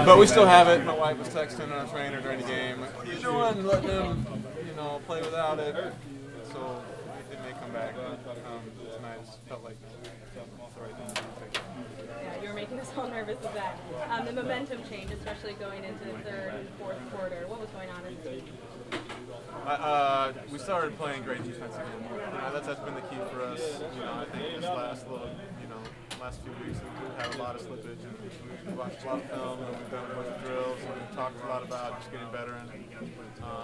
But we still have it. My wife was texting our trainer during the game. What are you doing? Letting him, play without it. So it may come back. Tonight felt like the right thing to do. Yeah, you were making us all nervous with that. The momentum change, especially going into the third and fourth quarter. What was going on in the team? We started playing great defense again. That's been the key for us. I think this last few weeks we've had a lot of slippage, and we've watched a lot of film, and we've done a bunch of drills, and we've talked a lot about just getting better. And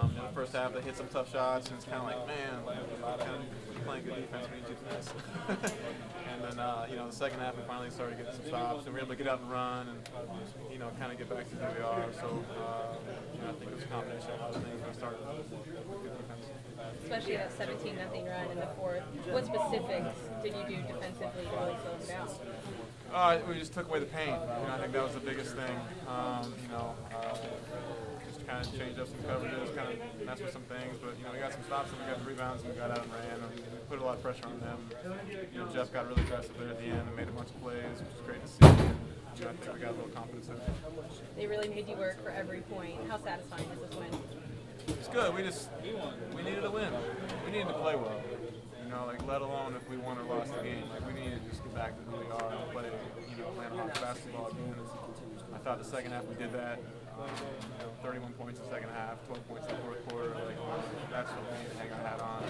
in the first half, they hit some tough shots, and it's kind of like, man, kind of playing good defense when you do this. And then, the second half, we finally started getting some stops, and we were able to get out and run, and kind of get back to who we are. So, I think it was a combination of a lot of things. We started with good defense. Especially that 17-0 run in the fourth. What specifics did you do defensively to really slow them down? We just took away the pain. I think that was the biggest thing. Just kind of changed up some coverages, kind of messed with some things. But we got some stops and we got rebounds and we got out and ran. And we put a lot of pressure on them. Jeff got really aggressive there at the end and made a bunch of plays, which was great to see. And I think we got a little confidence in it. They really made you work for every point. How satisfying is this win? It's good. We needed to win. We needed to play well. Let alone if we won or lost the game. We needed to just get back to who we are and play, Atlanta basketball again. I thought the second half we did that. 31 points in the second half, 12 points in the fourth quarter. That's what we need to hang our hat on.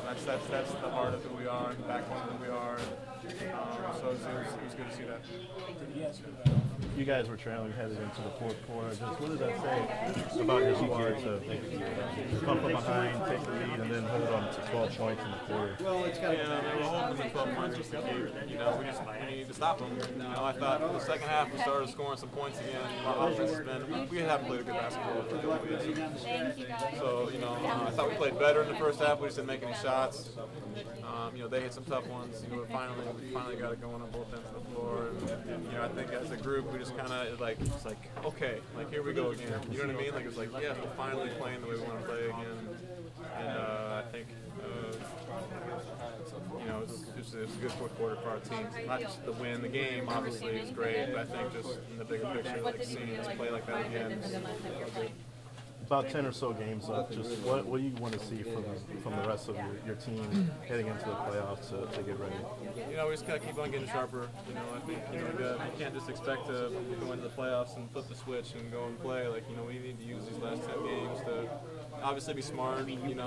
That's the heart of who we are, the backbone of who we are. So it was good to see that. You guys were trailing headed into the fourth quarter. Just what does that say about your squad to come from behind, take the lead, and then hold on to 12 points in the quarter? Well, it's kind of we're holding the 12 points. We need to stop them. I thought in the second half we started scoring some points again. Our offense has been we haven't played a good basketball for a couple of weeks. So I thought we played better in the first half. We just didn't make any shots. They hit some tough ones. We finally got it going on both ends of the floor. And I think as a group we just kind of okay, here we go again. You know what I mean? It's yeah, we're finally playing the way we want to play again. And I think it was a good fourth quarter for our team. Not just the win, the game obviously is great, but I think just in the bigger picture, seeing us play like that again. About 10 or so games left. Just what do you want to see from the rest of your team heading into the playoffs to get ready? We just gotta keep on getting sharper. I think we can't just expect to go into the playoffs and flip the switch and go and play. We need to use these last 10 games to obviously be smart. And we don't need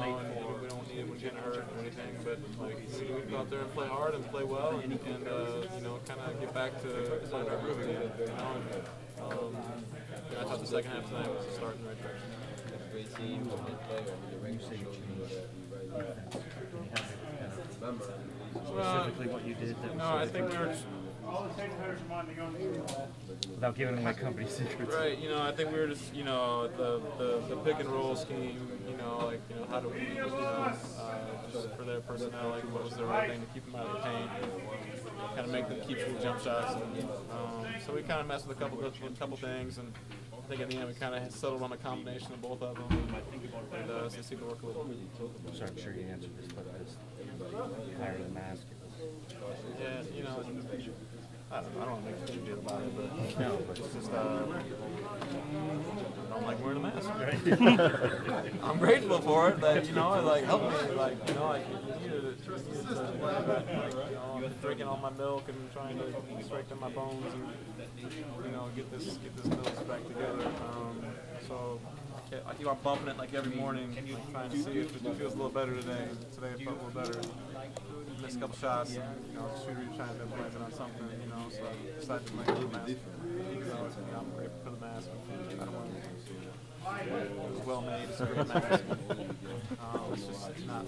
anyone getting hurt or anything. But we need to go out there and play hard and play well and kind of get back to playing our groove again. I thought the second half tonight was a start in the right direction. Specifically what you did that was I think we were without giving away company secrets. Right, I think we were just, the pick and roll scheme, how do we, just for their personnel, what was the right thing to keep them out of the paint, kind of make them keep shooting jump shots. And, so we kind of messed with a couple things, and I think in the end we kind of settled on a combination of both of them, and so it seemed to work a little bit. So I'm sure you answered this, but higher the mask. Yeah, I don't want to make a big deal about it, but no, but it's just I don't like wearing a mask. I'm grateful for it, that it helped me. I needed it. Drinking all my milk and trying to strengthen my bones and get this nose back together. So I keep on bumping it every morning, trying to see if it feels a little better today. Today it felt a little better. Missed a couple shots, shooter trying to blame it on something, so I decided to make the mask. Even though I'm grateful for the mask. I don't want to. It was well made, it's a great mask. It's just not